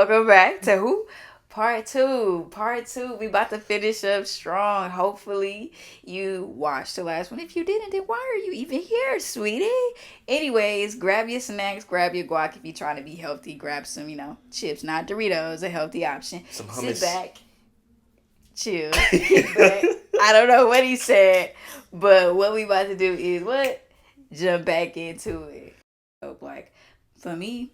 Welcome back to who? Part two. Part two. We about to finish up strong. Hopefully you watched the last one. If you didn't, then why are you even here, sweetie? Anyways, grab your snacks, grab your guac if you're trying to be healthy. Grab some, chips, not Doritos, a healthy option. Some Sit hummus. back, chill, kick back. I don't know what he said, but what we about to do is what? Jump back into it. So, like, for me,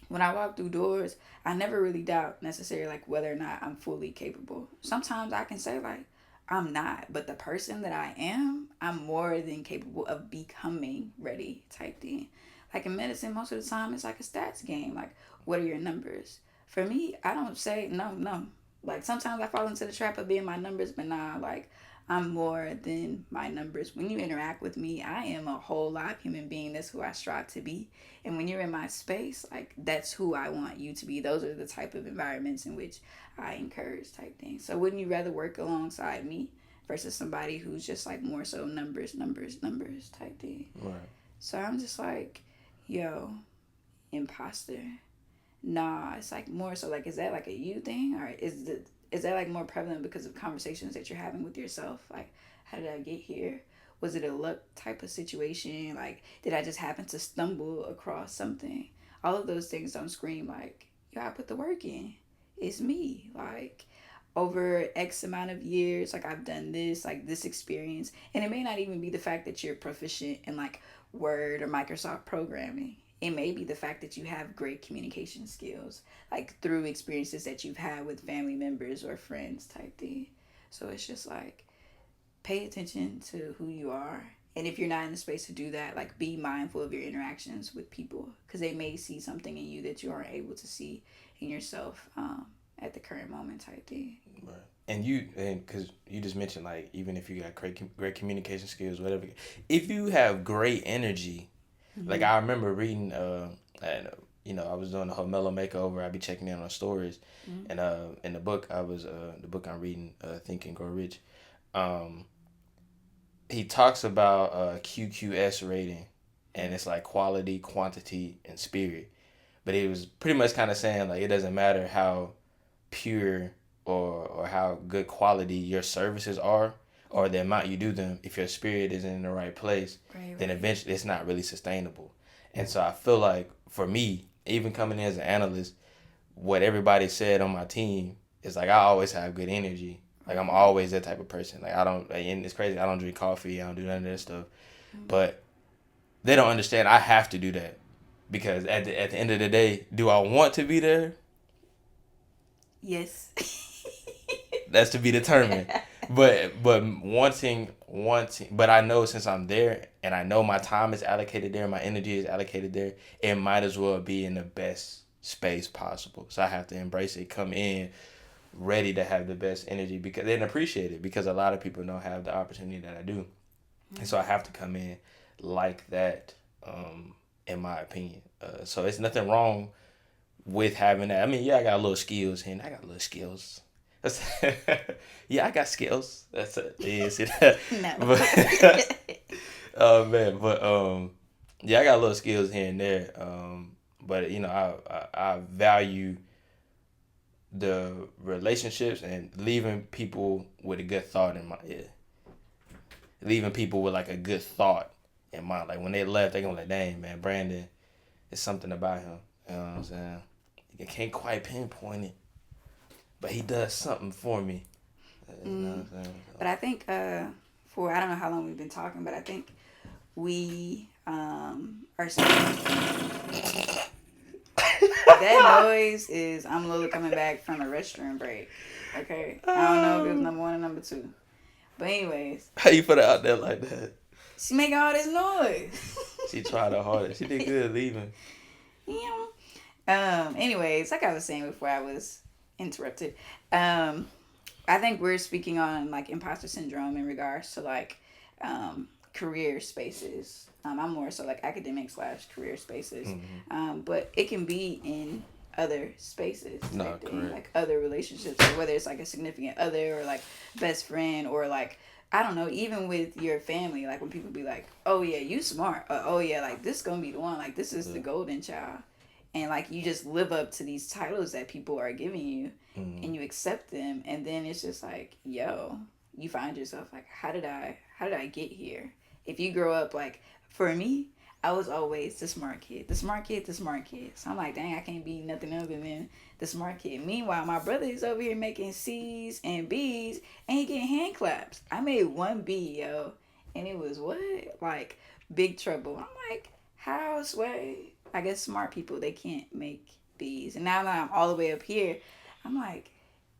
when I walk through doors, I never really doubt necessarily like whether or not I'm fully capable. Sometimes I can say like I'm not, but the person that I am, I'm more than capable of becoming ready type thing. Like in medicine, most of the time it's like a stats game. Like what are your numbers? For me, I don't say no, no. Like sometimes I fall into the trap of being my numbers, but nah, like I'm more than my numbers. When you interact with me, I am a whole live human being. That's who I strive to be. And when you're in my space, like that's who I want you to be. Those are the type of environments in which I encourage type things. So wouldn't you rather work alongside me versus somebody who's just like more so numbers, numbers, numbers type thing? Right. So I'm just like, yo, imposter. Nah, it's like more so like is that like a you thing or is that like more prevalent because of conversations that you're having with yourself? Like, how did I get here? Was it a luck type of situation? Like, did I just happen to stumble across something? All of those things don't scream like, yo, I put the work in. It's me. Like, over X amount of years, like I've done this, like this experience. And it may not even be the fact that you're proficient in like Word or Microsoft programming. It may be the fact that you have great communication skills, like through experiences that you've had with family members or friends type thing. So it's just like pay attention to who you are. And if you're not in the space to do that, like be mindful of your interactions with people because they may see something in you that you aren't able to see in yourself at the current moment type thing. Right. And because you just mentioned like even if you got great communication skills, whatever, if you have great energy, like Mm-hmm. I remember reading, and I was doing the whole Mellow makeover. I'd be checking in on stories, Mm-hmm. and in the book the book I'm reading, Think and Grow Rich. Um, he talks about QQS rating, and it's like quality, quantity, and spirit. But he was pretty much kind of saying like it doesn't matter how pure or how good quality your services are or the amount you do them, if your spirit isn't in the right place, Right, then right. eventually it's not really sustainable. And so I feel like for me, even coming in as an analyst, what everybody said on my team is like I always have good energy. Like I'm Right, right. always that type of person. Like I don't, and it's crazy. I don't drink coffee. I don't do none of that stuff. Mm-hmm. But they don't understand. I have to do that because at the end of the day, do I want to be there? Yes. That's to be determined. But wanting but I know since I'm there and I know my time is allocated there, my energy is allocated there, it might as well be in the best space possible. So I have to embrace it, come in ready to have the best energy because then appreciate it because a lot of people don't have the opportunity that I do. And so I have to come in like that, in my opinion. So it's nothing wrong with having that. I mean, yeah, I got little skills and I got little skills. That's, yeah, I got skills. That's it. Yeah, see that. No. But oh man, but yeah, I got little skills here and there. But I value the relationships and leaving people with a good thought in my yeah, leaving people with like a good thought in mind. Like when they left, they gonna like, dang man, Brandon, it's something about him. You know what I'm saying? You can't quite pinpoint it, but he does something for me. You know what Mm. I'm saying? But I think for I don't know how long we've been talking, but I think we are that noise is I'm Lola coming back from a restroom break. Okay, I don't know if it was Oh, number one or number two, but anyways, how you put it out there like that? she making all this noise. She tried her hardest. She did good leaving. Yeah. Anyways, like I was saying before I was interrupted, um, I think we're speaking on like imposter syndrome in regards to like career spaces. I'm more so like academic slash career spaces, Mm-hmm. but it can be in other spaces No, type thing, correct. like other relationships, like whether it's like a significant other or like best friend or like I don't know, even with your family, like when people be like, "Oh yeah, you smart," or "Oh yeah, like this gonna be the one," like this is the Yeah. golden child, and like you just live up to these titles that people are giving you, Mm. and you accept them, and then it's just like, yo, you find yourself like, how did I get here? If you grow up like, for me, I was always the smart kid, the smart kid, the smart kid. So I'm like, dang, I can't be nothing other than the smart kid. Meanwhile, my brother is over here making C's and B's, and he getting hand claps. I made one B, yo, and it was what, like, big trouble. I'm like, how, Sway? I guess smart people, they can't make B's. And now that I'm all the way up here, I'm like,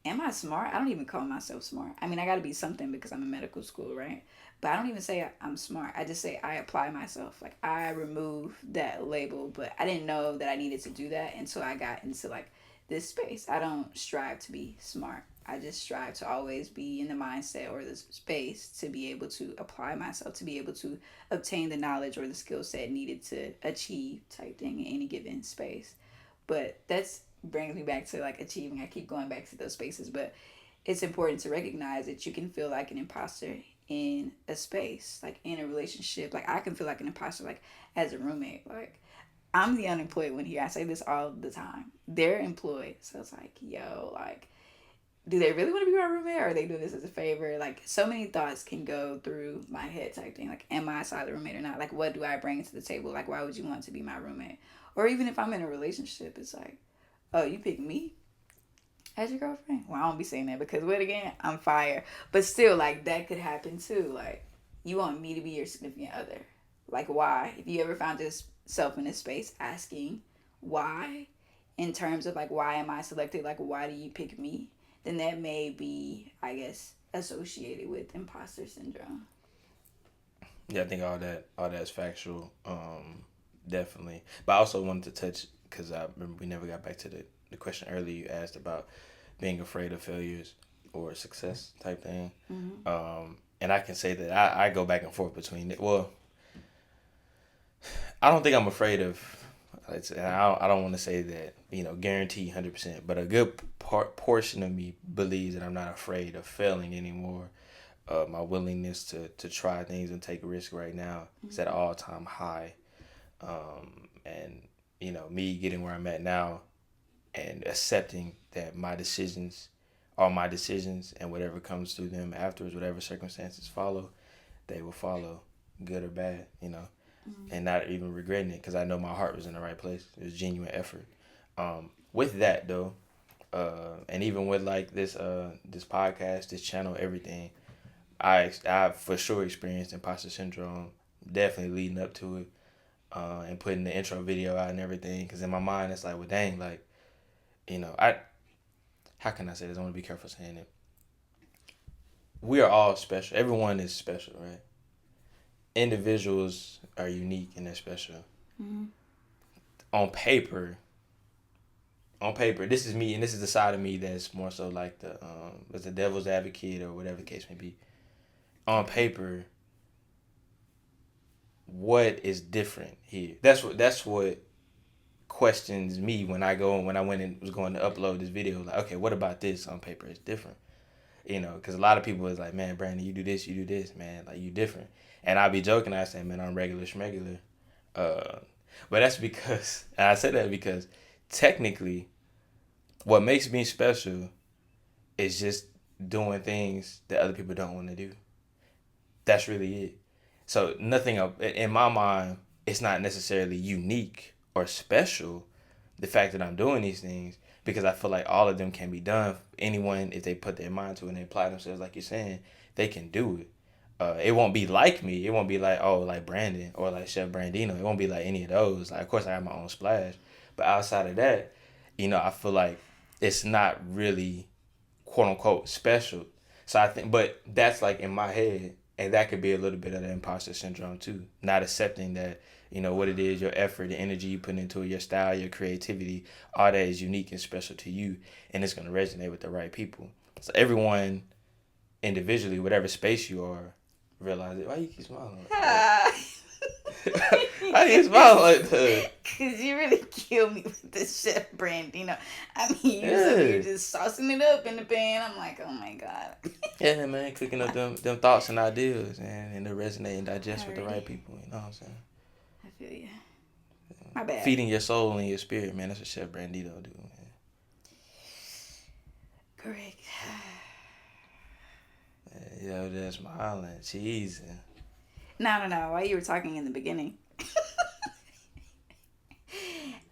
am I smart? I don't even call myself smart. I mean, I got to be something because I'm in medical school, right? But I don't even say I'm smart. I just say I apply myself. Like, I remove that label, but I didn't know that I needed to do that until I got into like this space. I don't strive to be smart. I just strive to always be in the mindset or the space to be able to apply myself, to be able to obtain the knowledge or the skill set needed to achieve type thing in any given space. But that's brings me back to like achieving. I keep going back to those spaces, but it's important to recognize that you can feel like an imposter in a space, like in a relationship. Like I can feel like an imposter, like as a roommate. Like I'm the unemployed one here. I say this all the time. They're employed, so it's like, yo, like, do they really want to be my roommate, or are they doing this as a favor? Like, so many thoughts can go through my head type thing. Like, am I a solid roommate or not? Like, what do I bring to the table? Like, why would you want to be my roommate? Or even if I'm in a relationship, it's like, oh, you pick me as your girlfriend? Well, I don't be saying that because, what again? I'm fire. But still, like, that could happen too. Like, you want me to be your significant other. Like, why? If you ever found yourself in this space asking why, in terms of, like, why am I selected? Like, why do you pick me? Then that may be, I guess, associated with imposter syndrome. Yeah, I think all that's factual. Definitely. But I also wanted to touch, because I remember we never got back to the question earlier you asked about being afraid of failures or success type thing. Mm-hmm. And I can say that I go back and forth between it. Well, I don't think I'm afraid of. I don't want to say that, guarantee 100%, but a good portion of me believes that I'm not afraid of failing anymore. My willingness to try things and take risks right now is at an all time high. And me getting where I'm at now and accepting that my decisions are my decisions, and whatever comes through them afterwards, whatever circumstances follow, they will follow, good or bad, and not even regretting it because I know my heart was in the right place. It was genuine effort. With that though, and even with like this podcast, this channel, everything, I for sure experienced imposter syndrome. Definitely leading up to it, and putting the intro video out and everything. Because in my mind, it's like, well, dang, like, I how can I say this? I want to be careful saying it. We are all special. Everyone is special, right? Individuals are unique and they're special. Mm-hmm. On paper, this is me, and this is the side of me that's more so like as the devil's advocate or whatever the case may be. On paper, what is different here? That's what questions me when I went and was going to upload this video. Like, okay, what about this on paper is different? Because a lot of people is like, man, Brandon, you do this, man, like you different. And I be joking, I say, man, I'm regular schmegular. But that's because, and I say that because technically, what makes me special is just doing things that other people don't want to do. That's really it. So nothing in my mind, it's not necessarily unique or special, the fact that I'm doing these things, because I feel like all of them can be done. Anyone, if they put their mind to it and they apply themselves, like you're saying, they can do it. It won't be like me. It won't be like, oh, like Brandon or like Chef Brandino. It won't be like any of those. Like, of course, I have my own splash. But outside of that, I feel like it's not really, quote unquote, special. So I think, but that's like in my head. And that could be a little bit of the imposter syndrome too. Not accepting that, what it is, your effort, the energy you put into it, your style, your creativity, all that is unique and special to you. And it's going to resonate with the right people. So everyone individually, whatever space you are, realize it. Why you keep smiling like that? Why you smiling like that? Because you really killed me with this Chef Brandino. I mean, you're just saucing it up in the pan. I'm like, oh my God. Yeah, man, cooking up them thoughts and ideas, and to resonate and digest with the right people. You know what I'm saying? I feel you. My bad. Feeding your soul and your spirit, man. That's what Chef Brandito do, man. Correct. Yo, that's smiling. Cheese. No. While you were talking in the beginning.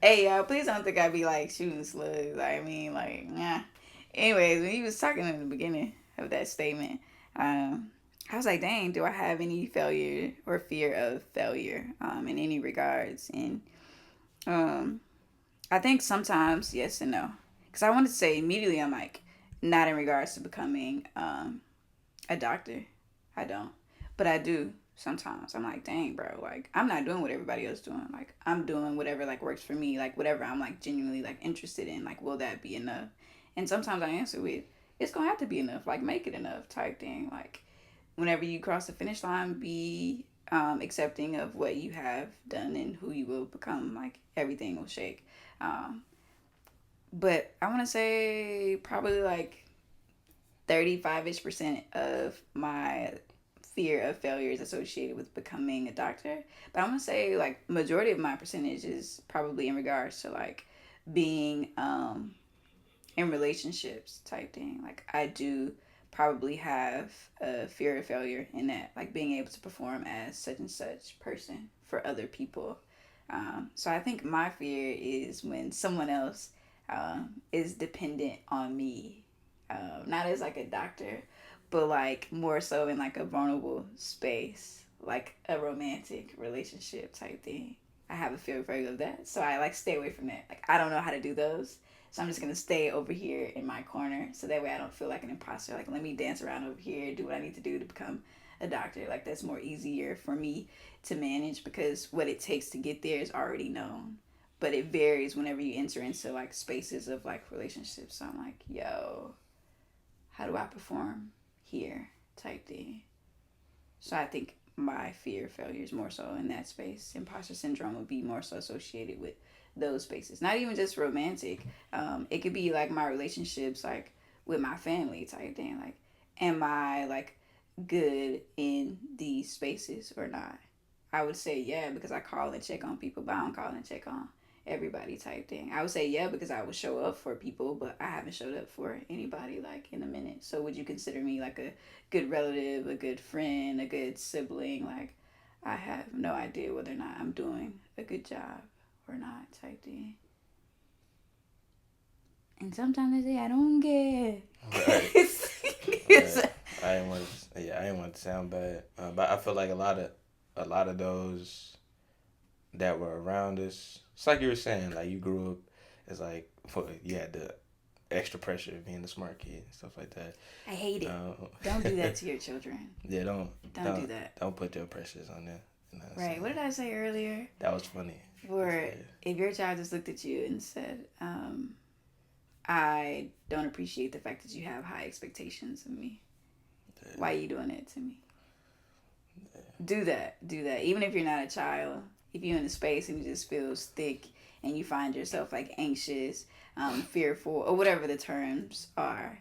Hey, y'all, please don't think I be like shooting slugs. I mean, like, nah. Anyways, when you was talking in the beginning of that statement, I was like, dang, do I have any failure or fear of failure in any regards? And I think sometimes yes and no. Because I wanted to say immediately, I'm like, not in regards to becoming a doctor. I don't. But I do sometimes. I'm like, dang, bro, like, I'm not doing what everybody else doing. Like, I'm doing whatever, like, works for me. Like, whatever I'm, like, genuinely, like, interested in. Like, will that be enough? And sometimes I answer with, it's going to have to be enough. Like, make it enough type thing. Like, whenever you cross the finish line, be accepting of what you have done and who you will become. Like, everything will shake. But I want to say probably, like, 35-ish% of my fear of failure is associated with becoming a doctor. But I'm gonna say like majority of my percentage is probably in regards to like being in relationships type thing. Like I do probably have a fear of failure in that, like being able to perform as such and such person for other people. So I think my fear is when someone else is dependent on me, not as like a doctor, but like more so in like a vulnerable space, like a romantic relationship type thing. I have a fear of that, so I like stay away from that. Like I don't know how to do those, so I'm just gonna stay over here in my corner, so that way I don't feel like an imposter. Like let me dance around over here, do what I need to do to become a doctor. Like that's more easier for me to manage because what it takes to get there is already known. But it varies whenever you enter into like spaces of like relationships. So I'm like, yo, how do I perform here type thing. So I think my fear of failure is more so in that space. Imposter syndrome would be more so associated with those spaces. Not even just romantic. It could be like my relationships, like with my family type thing. Like, am I like good in these spaces or not? I would say yeah because I call and check on people, but I don't call and check on everybody type thing. I would say yeah because I would show up for people, but I haven't showed up for anybody like in a minute. So would you consider me like a good relative, a good friend, a good sibling? Like I have no idea whether or not I'm doing a good job or not type thing. And sometimes they say I don't get. Right. Right. I didn't want to sound bad, but I feel like a lot of those that were around us. It's like you were saying, like you grew up as like you had the extra pressure of being the smart kid and stuff like that. I hate it. Don't do that to your children. Yeah, don't do that. Don't put your pressures on them. You know right. What did I say earlier? That was funny. Or if your child just looked at you and said, I don't appreciate the fact that you have high expectations of me. Yeah. Why are you doing that to me? Yeah. Do that. Even if you're not a child, if you're in a space and it just feels thick and you find yourself like anxious, fearful, or whatever the terms are,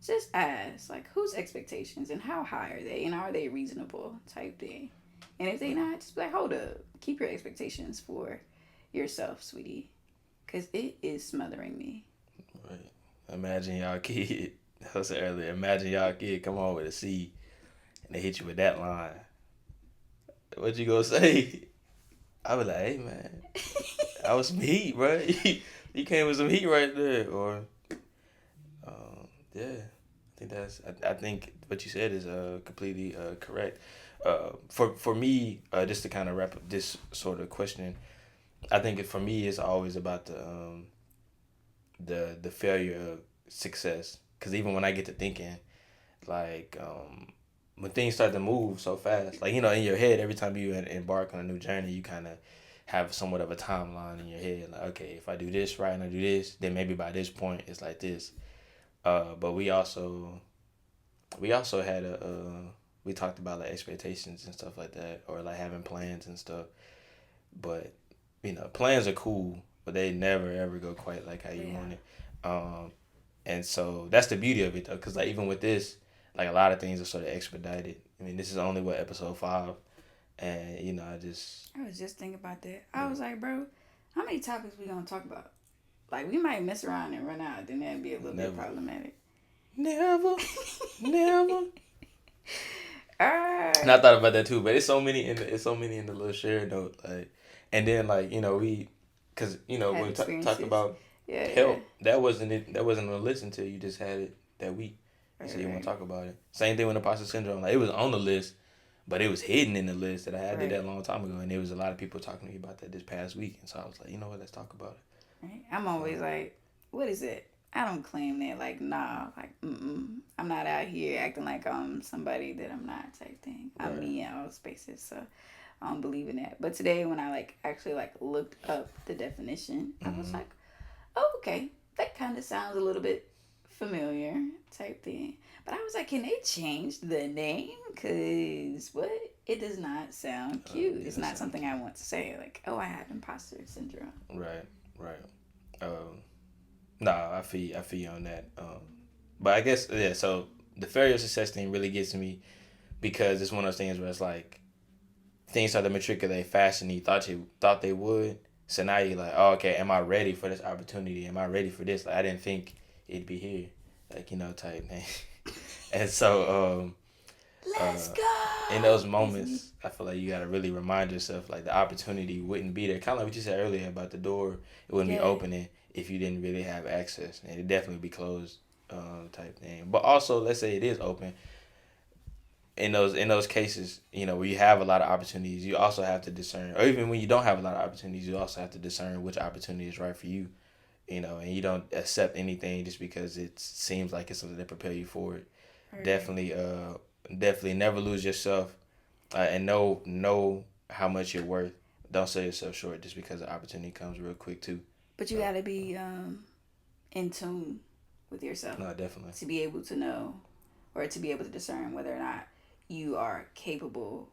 just ask like whose expectations and how high are they and are they reasonable type thing. And if they not, just be like, hold up, keep your expectations for yourself, sweetie, because it is smothering me. Right. Imagine y'all kid. I was earlier. Imagine y'all kid come home with a C, and they hit you with that line. What you gonna say? I was like, hey man, that was some heat, bro. You came with some heat right there. Or, yeah, I think what you said is completely correct. For me, just to kind of wrap up this sort of questioning, I think for me it's always about the failure of success. Because even when I get to thinking, like when things start to move so fast, like in your head, every time you embark on a new journey, you kind of have somewhat of a timeline in your head. Like, okay, if I do this right and I do this, then maybe by this point it's like this. But we also had we talked about like expectations and stuff like that, or like having plans and stuff. But plans are cool, but they never ever go quite like how you want it. And so that's the beauty of it though, because like even with this, like a lot of things are sort of expedited. I mean, this is only episode 5, and I was just thinking about that. I was like, bro, How many topics we gonna talk about? Like, we might mess around and run out, then that'd be a little bit problematic. Never. Never. Alright. And I thought about that too, but it's so many in the little share note, like, and then like because when we talked about help, that wasn't on the list until you just had it that week. So you want to talk about it. Same thing with imposter syndrome. Like, it was on the list, but it was hidden in the list that I had did that a long time ago, and there was a lot of people talking to me about that this past week, and so I was like, you know what, let's talk about it. Right. I'm always like, what is it? I don't claim that. Like, nah, like, I'm not out here acting like I'm somebody that I'm not, type thing. I'm me in all spaces, so I don't believe in that. But today, when I actually looked up the definition, I was like, oh, okay, that kind of sounds a little bit familiar, type thing. But I was like, can they change the name? Because it does not sound cute. It's not something I want to say. Like, oh, I have imposter syndrome. Right. Nah, I feel you on that. But I guess, so the failure of success thing really gets me because it's one of those things where it's like things start to matriculate faster than you thought they would. So now you're like, oh, okay, am I ready for this opportunity? Am I ready for this? Like, I didn't think it'd be here. Like, type thing. And so let's go. In those moments, I feel like you got to really remind yourself, like, the opportunity wouldn't be there. Kind of like what you said earlier about the door. It wouldn't be opening if you didn't really have access. And it'd definitely be closed type thing. But also, let's say it is open. In those cases, where you have a lot of opportunities, you also have to discern. Or even when you don't have a lot of opportunities, you also have to discern which opportunity is right for you. And you don't accept anything just because it seems like it's something to prepare you for it. Right. Definitely never lose yourself, and know how much you're worth. Don't sell yourself short just because the opportunity comes real quick too. But you gotta be in tune with yourself. No, definitely. To be able to know, or to be able to discern whether or not you are capable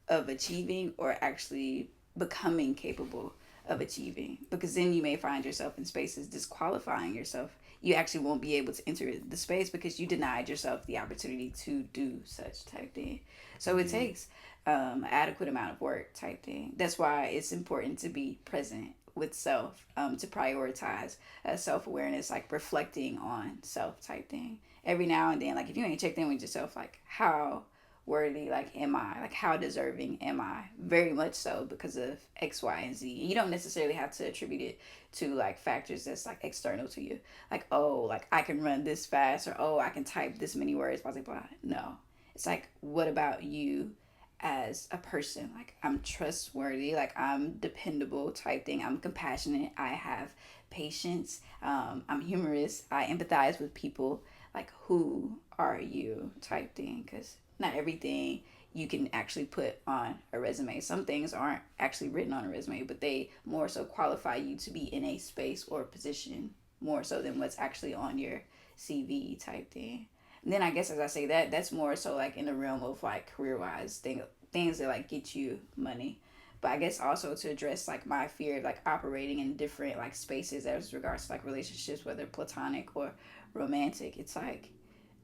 of achieving or actually becoming capable of achieving, because then you may find yourself in spaces disqualifying yourself. You actually won't be able to enter the space because you denied yourself the opportunity to do such type thing. So it takes adequate amount of work type thing. That's why it's important to be present with self, to prioritize self-awareness, like reflecting on self type thing every now and then. Like, if you ain't checked in with yourself, like, how worthy, like, am I? Like, how deserving am I? Very much so because of X, Y, and Z. You don't necessarily have to attribute it to like factors that's like external to you. Like, oh, like I can run this fast, or oh, I can type this many words, blah, blah, blah. No. It's like, what about you as a person? Like, I'm trustworthy, like I'm dependable type thing. I'm compassionate. I have patience. I'm humorous. I empathize with people. Like, who are you type thing? Because not everything you can actually put on a resume. Some things aren't actually written on a resume, but they more so qualify you to be in a space or position more so than what's actually on your CV type thing. And then I guess as I say that, that's more so like in the realm of like career-wise things that like get you money. But I guess also to address like my fear of like operating in different like spaces as regards to like relationships, whether platonic or romantic. It's like,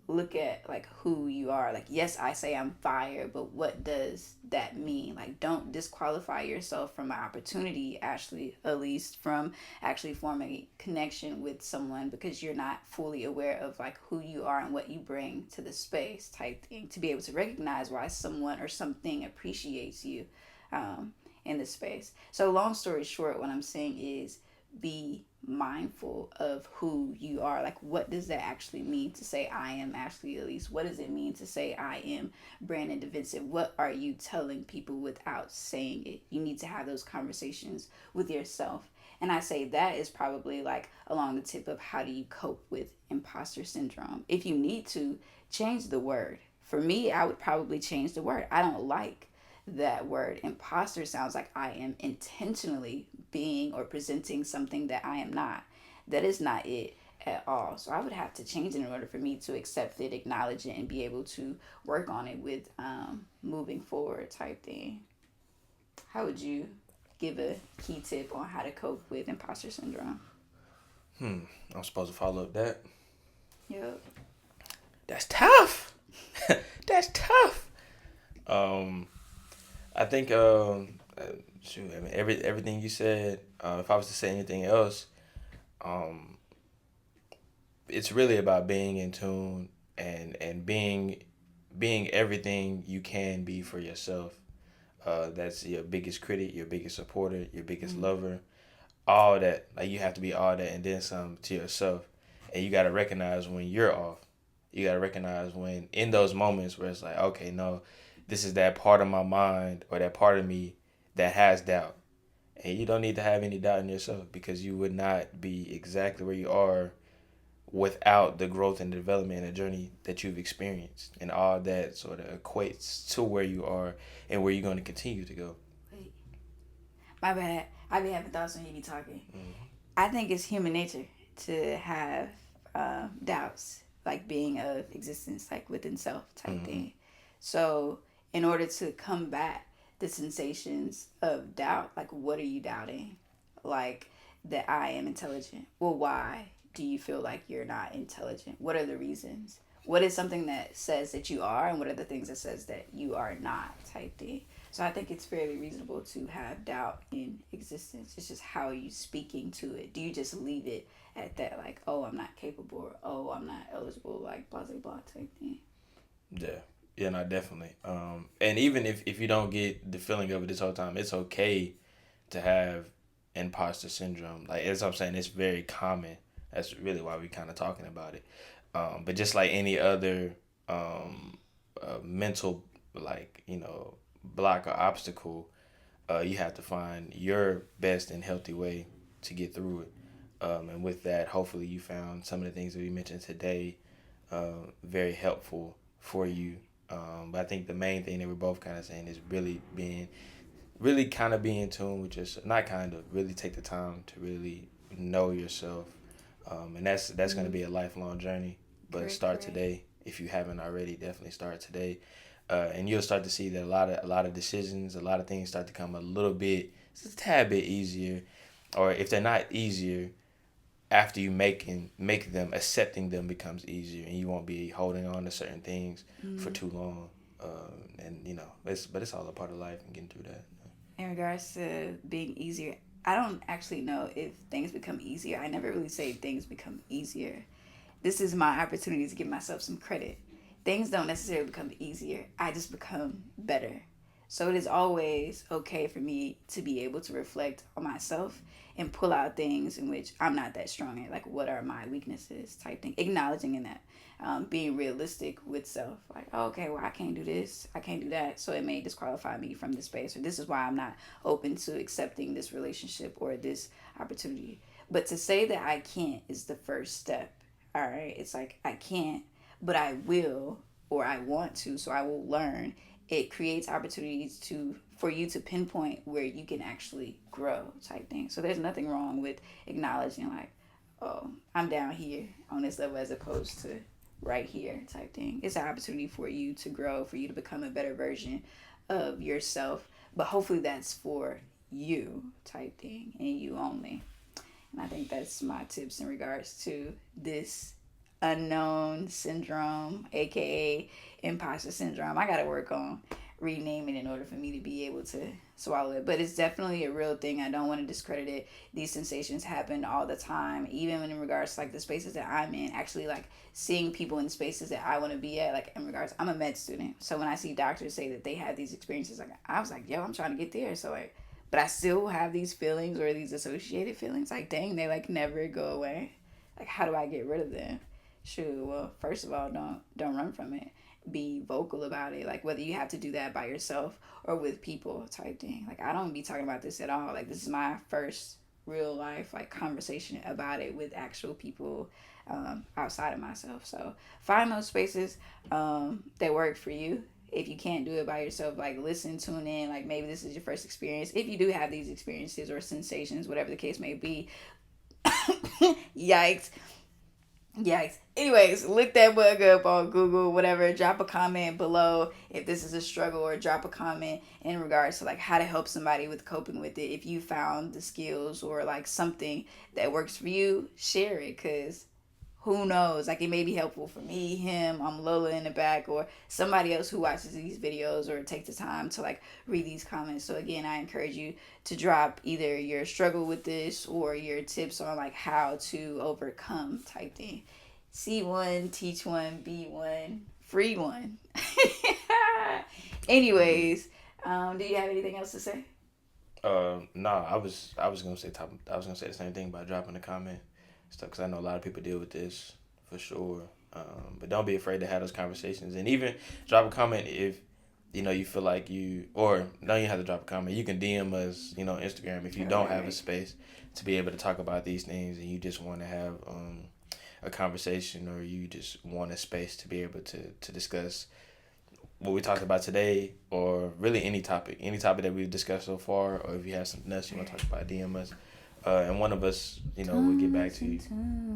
look at like who you are. Like, yes, I say I'm fire, but what does that mean? Like, don't disqualify yourself from an opportunity, actually, at least from actually forming a connection with someone, because you're not fully aware of like who you are and what you bring to the space type thing, to be able to recognize why someone or something appreciates you in the space. So long story short, what I'm saying is, be mindful of who you are. Like, what does that actually mean to say I am Ashley Elise? What does it mean to say I am Brandon DeVincent? What are you telling people without saying it? You need to have those conversations with yourself. And I say that is probably like along the tip of how do you cope with imposter syndrome. If you need to, change the word. For me, I would probably change the word. I don't like that word. Imposter sounds like I am intentionally being or presenting something that I am not. That is not it at all. So I would have to change it in order for me to accept it, acknowledge it, and be able to work on it with moving forward type thing. How would you give a key tip on how to cope with imposter syndrome? I'm supposed to follow up that. Yep. That's tough. That's tough. I think Shoot, I mean, everything you said. If I was to say anything else, um, it's really about being in tune and being everything you can be for yourself. That's your biggest critic, your biggest supporter, your biggest Mm-hmm. lover. All that, like you have to be all that and then some to yourself, and you got to recognize when you're off. You got to recognize when in those moments where it's like, okay, no, this is that part of my mind or that part of me that has doubt, and you don't need to have any doubt in yourself because you would not be exactly where you are without the growth and development and journey that you've experienced, and all that sort of equates to where you are and where you're going to continue to go. Wait, my bad. I be having thoughts when you be talking. Mm-hmm. I think it's human nature to have doubts, like being of existence, like within self type Mm-hmm. thing. So, in order to combat the sensations of doubt, like what are you doubting? Like that I am intelligent. Well, why do you feel like you're not intelligent? What are the reasons? What is something that says that you are, and what are the things that says that you are not type thing? So I think it's fairly reasonable to have doubt in existence. It's just how are you speaking to it? Do you just leave it at that, like, oh, I'm not capable, or oh, I'm not eligible, like, blah, blah, blah type thing? Yeah. Yeah, no, definitely. And even if you don't get the feeling of it this whole time, it's okay to have imposter syndrome. Like as I'm saying, it's very common. That's really why we kind of talking about it. But just like any other mental, like block or obstacle, you have to find your best and healthy way to get through it. And with that, hopefully, you found some of the things that we mentioned today very helpful for you. But I think the main thing that we're both kind of saying is really kind of be in tune with yourself. Not kind of, really take the time to really know yourself. And that's going to Mm-hmm. be a lifelong journey. But Correct, start correct. today. If you haven't already, definitely start today. And you'll start to see that a lot of decisions, a lot of things start to come a little bit, just a tad bit easier. Or if they're not easier, after you make them, accepting them becomes easier, and you won't be holding on to certain things for Mm-hmm. too long. And it's all a part of life and getting through that. In regards to being easier, I don't actually know if things become easier. I never really say things become easier. This is my opportunity to give myself some credit. Things don't necessarily become easier. I just become better. So it is always okay for me to be able to reflect on myself and pull out things in which I'm not that strong at. Like, what are my weaknesses type thing. Acknowledging in that. Being realistic with self. Like, oh, okay, well, I can't do this. I can't do that. So it may disqualify me from this space. Or this is why I'm not open to accepting this relationship or this opportunity. But to say that I can't is the first step. All right. It's like, I can't, but I will, or I want to, so I will learn. It creates opportunities to for you to pinpoint where you can actually grow type thing. So there's nothing wrong with acknowledging like, oh, I'm down here on this level as opposed to right here type thing. It's an opportunity for you to grow, for you to become a better version of yourself. But hopefully that's for you type thing and you only. And I think that's my tips in regards to this unknown syndrome, aka imposter syndrome. I gotta work on renaming in order for me to be able to swallow it. But it's definitely a real thing. I don't want to discredit it. These sensations happen all the time, even in regards to like the spaces that I'm in. Actually, like seeing people in spaces that I want to be at. Like in regards, I'm a med student, so when I see doctors say that they have these experiences, like I was like, yo, I'm trying to get there. So like, but I still have these feelings or these associated feelings. Like, dang, they like never go away. Like, how do I get rid of them? Shoot, well, first of all, don't run from it. Be vocal about it. Like whether you have to do that by yourself or with people type thing. Like I don't be talking about this at all. Like this is my first real life like conversation about it with actual people outside of myself. So find those spaces that work for you. If you can't do it by yourself, like listen, tune in. Like maybe this is your first experience. If you do have these experiences or sensations, whatever the case may be, yikes. Yikes. Anyways, look that bug up on Google, whatever. Drop a comment below if this is a struggle, or drop a comment in regards to like how to help somebody with coping with it. If you found the skills or like something that works for you, share it, because who knows? Like, it may be helpful for me, him, Lola in the back, or somebody else who watches these videos or takes the time to like read these comments. So again, I encourage you to drop either your struggle with this or your tips on like how to overcome type thing. See one, teach one, be one, free one. Anyways, do you have anything else to say? Nah, I was gonna say the same thing about dropping a comment stuff, because I know a lot of people deal with this for sure. But don't be afraid to have those conversations, and even drop a comment if you feel like you, or don't even have to drop a comment. You can DM us, Instagram, if you don't have a space to be able to talk about these things, and you just want to have a conversation, or you just want a space to be able to discuss what we talked about today, or really any topic that we've discussed so far, or if you have something else you want to talk about, DM us. And one of us, will get back to you.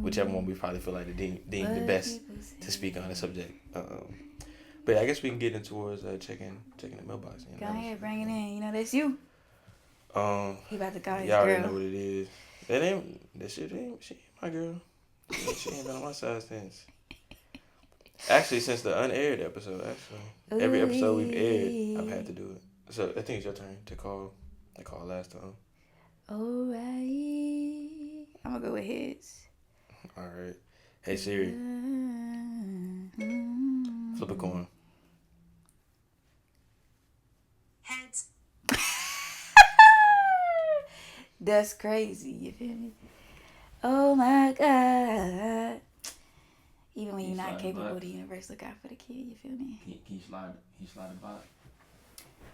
Whichever one we probably feel like deem the best to speak on the subject. But I guess we can get into towards checking the mailbox. Go ahead, bring it in. That's you. He about to call his y'all girl. already know what it is. She ain't my girl. She ain't been on my side since. Actually, since the unaired episode, every episode we've aired, I've had to do it. So I think it's your turn to call. I called last time. Alright. I'm gonna go with his. Alright. Hey Siri. Flip a coin. Heads. That's crazy, you feel me? Oh my God. Even when you're not capable, the universe look out for the kid, you feel me? Can you slide the box?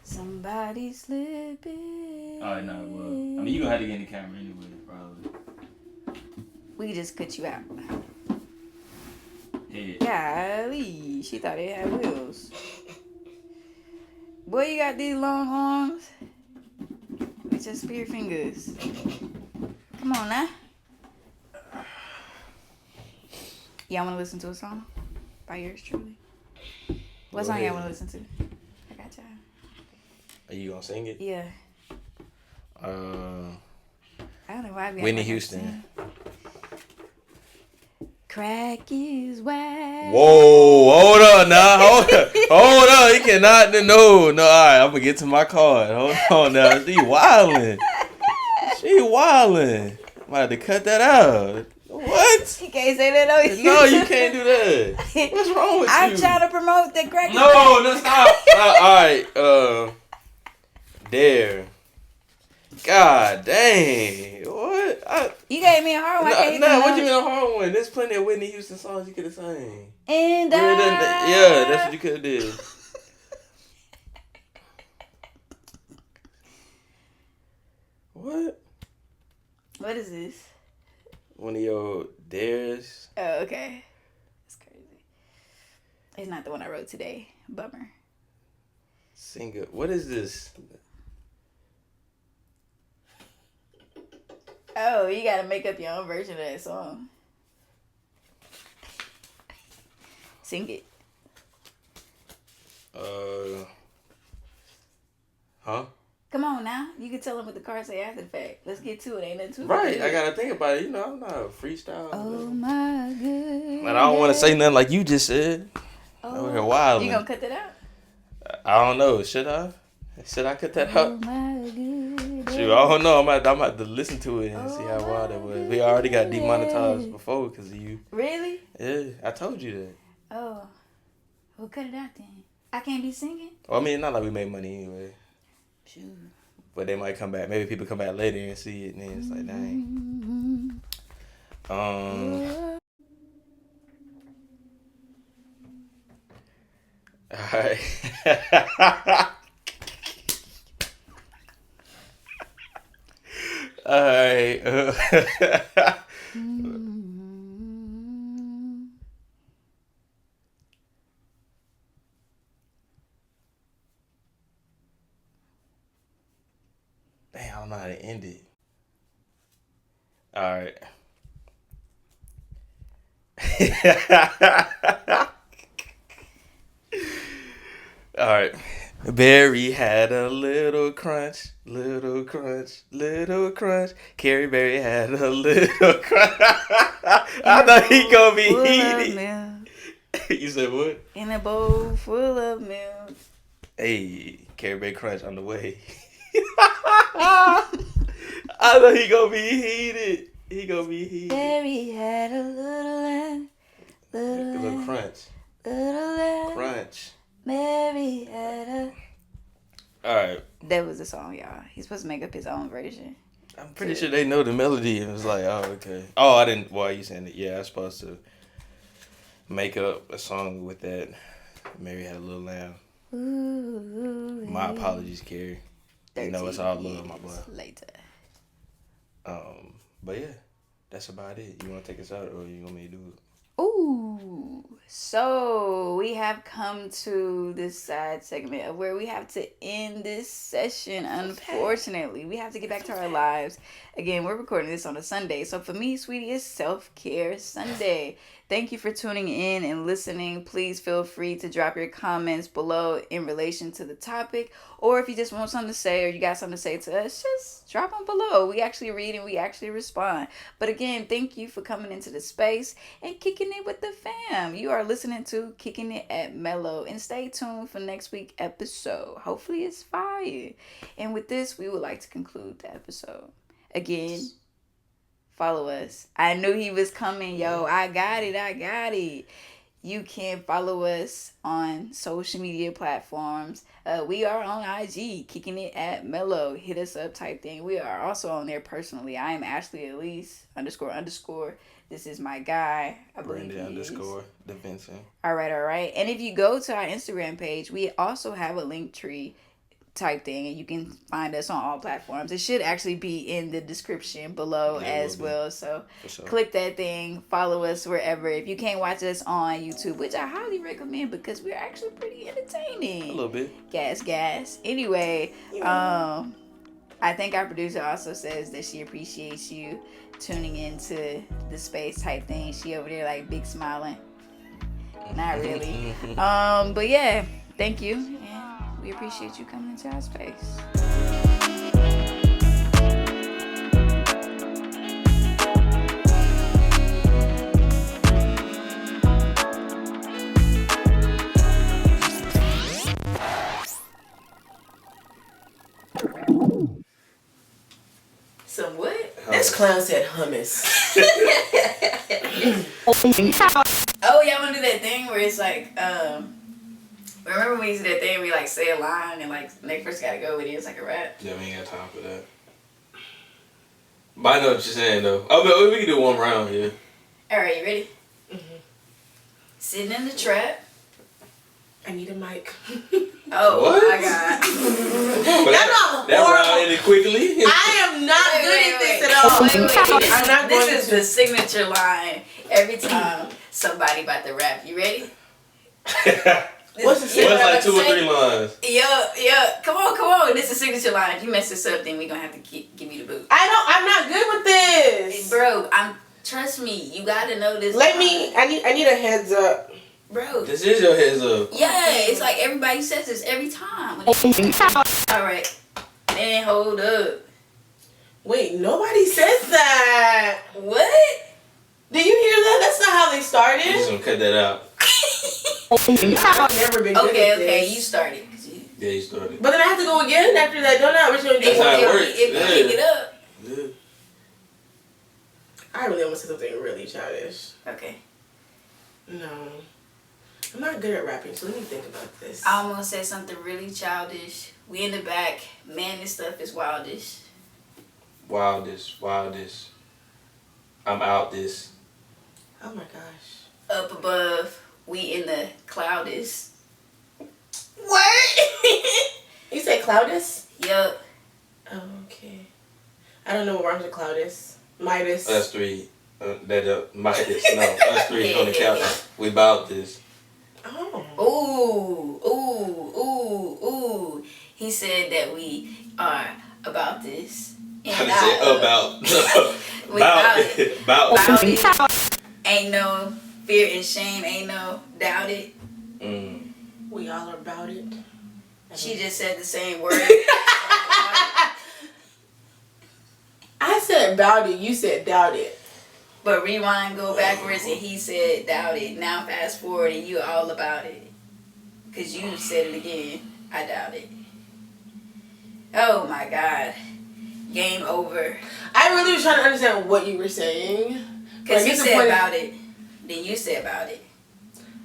Somebody slipping. Alright, no, well, I mean, you gonna have to get in the camera anyway, probably. We can just cut you out. Yeah. Golly, she thought it had wheels. Boy, you got these long arms with your spear fingers. Come on now. Y'all want to listen to a song by yours truly? What song y'all want to listen to? I got y'all. Are you gonna sing it? Yeah. I don't know why. Whitney Houston. Crack is wide. Whoa, hold on now. Hold on. You cannot. No. All right, I'm going to get to my card. Hold on now. She wildin'. I'm about to cut that out. What? You can't say that on YouTube. No, you can't do that. What's wrong with you? I'm trying to promote the crack. No, stop. All right. There. God dang. What? You gave me a hard one. What you mean a hard one? There's plenty of Whitney Houston songs you could have sang. And yeah, that's what you could have did. What? What is this? One of your dares. Oh, okay. That's crazy. It's not the one I wrote today. Bummer. Singer. What is this? Oh, you gotta make up your own version of that song. Sing it. Huh? Come on now. You can tell them what the cards say after the fact. Let's get to it. Ain't nothing too right. I gotta think about it. I'm not a freestyle. Oh my goodness. And I don't want to say nothing like you just said. Oh, wild. You gonna cut that out? I don't know. Should I? Should I cut that out? Oh my goodness. Shoot, I don't know. I'm about to listen to it and see how wild it was. We already got demonetized before because of you. Really? Yeah, I told you that. Oh. Well, cut it out then. I can't be singing? Well, I mean, not like we make money anyway. Sure. But they might come back. Maybe people come back later and see it, and then it's like, dang. All right. Damn, I don't know how to end it. All right. All right. Berry had a little crunch, little crunch, little crunch. Carrie Berry had a little crunch. I know he gonna be full of heated. milk. You said what? In a bowl full of milk. Hey, Carrie Berry crunch on the way. I know he gonna be heated. He gonna be heated. Berry had a Little crunch. little Crunch. Mary had a. Alright. That was the song, y'all. He's supposed to make up his own version. I'm pretty sure they know the melody. It was like, oh, okay. Oh, I didn't. Why are you saying it? Yeah, I was supposed to make up a song with that. Mary had a little lamb. Ooh, My apologies, Carrie. You know it's all love, my boy. Later. But yeah, that's about it. You want to take us out, or you want me to do it? Ooh, so we have come to this side segment of where we have to end this session. Unfortunately, we have to get back to our lives. Again, we're recording this on a Sunday. So for me, sweetie, it's Self-Care Sunday. Thank you for tuning in and listening. Please feel free to drop your comments below in relation to the topic. Or if you just want something to say or you got something to say to us, just drop them below. We actually read and we actually respond. But again, thank you for coming into the space and kicking it with the fam. You are listening to Kicking It at Mellow. And stay tuned for next week's episode. Hopefully it's fire. And with this, we would like to conclude the episode. Again, follow us. I knew he was coming, yo. I got it. You can follow us on social media platforms. We are on IG, Kicking It at Mellow. Hit us up type thing. We are also on there personally. I am Ashley Elise __. This is my guy. I believe Brandon he is. _Devenson. All right. And if you go to our Instagram page, we also have a Linktree type thing, and you can find us on all platforms. It should actually be in the description below as well. So sure. Click that thing, follow us wherever. If you can't watch us on YouTube, which I highly recommend because we're actually pretty entertaining. A little bit. Gas. Anyway, I think our producer also says that she appreciates you tuning into the space type thing. She over there like big smiling. Not really. But yeah, thank you. And we appreciate you coming into our space. Some what? This clown said hummus. Oh, y'all wanna do that thing where it's like, remember when we used to do that thing where we like say a line and like the next person gotta go with it? It's like a rap. Yeah, we ain't got time for that. But I know what you're saying though. Oh, but we can do one round, yeah. Alright, you ready? Mm-hmm. Sitting in the trap. I need a mic. Oh What? my god. That round ended quickly. I am not good at this at all. Wait. I'm not going This is the signature line every time somebody about to rap. You ready? What's the signature? What's like 2 or 3 lines? Yeah. Come on. This is signature line. If you mess this up, then we're gonna have to give you the boot. I'm not good with this. Bro, trust me, you gotta know this. I need a heads up. Bro. This is your heads up. Yeah, it's like everybody says this every time. Alright. Then hold up. Wait, nobody says that. What? Did you hear that? That's not how they started. I'm just gonna cut that out. I've never been good at Okay, this. you started. Yeah, you started. But then I have to go again after that, don't I? Which one That's how it works. If you pick it up. Yeah. I really almost said something really childish. Okay. No. I'm not good at rapping, so let me think about this. I almost said something really childish. We in the back. Man, this stuff is wildish. Wildest. I'm out this. Oh my gosh. Up above. We in the cloudest. What? You say cloudus? Yup. Oh, okay. I don't know what rhymes with cloudus. Midas. Us 3. Midas. No, us 3 on the couch. We about this. Oh. Ooh. He said that we are about this. And I said about. About it. Ain't no fear and shame. Ain't no doubt it. We all are about it. She just said the same word. I said about it. You said doubt it. But rewind, go backwards, and he said doubt it. Now fast forward, and you all about it. Because you said it again. I doubt it. Oh my God. Game over. I really was trying to understand what you were saying. Because he said about it. Then you said about it.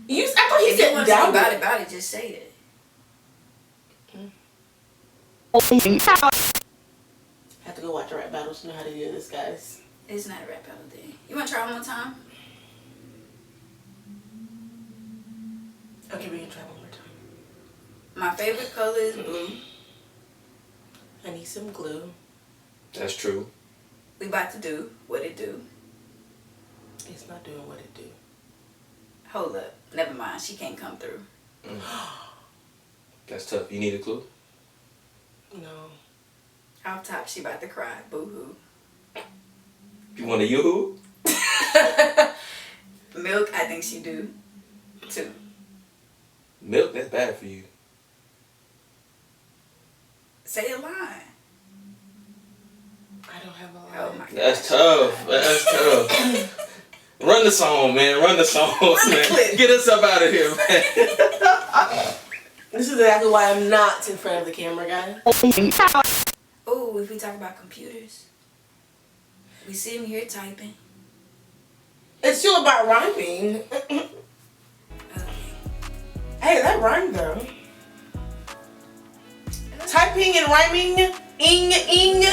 I thought he If you said want to say doubt about it, just say it. I have to go watch a rap battle to know how to do this, guys. It's not a rap battle thing. You want to try one more time? Okay, we can try one more time. My favorite color is blue. I need some glue. That's true. We about to do what it do. It's not doing what it do. Hold up. Never mind. She can't come through. That's tough. You need a clue? No. Off top, she about to cry. Boo-hoo. You want a yoo-hoo? Milk, I think she do. Too. Milk, that's bad for you. Say a line. I don't have a line. Oh my God. That's tough. That's tough. Run the song, man. Run the song, man. Get us up out of here, man. This is exactly why I'm not in front of the camera, guys. Oh, if we talk about computers, we see him here typing. It's still about rhyming. Okay. Hey, that rhymed though. Typing and rhyming. Ing.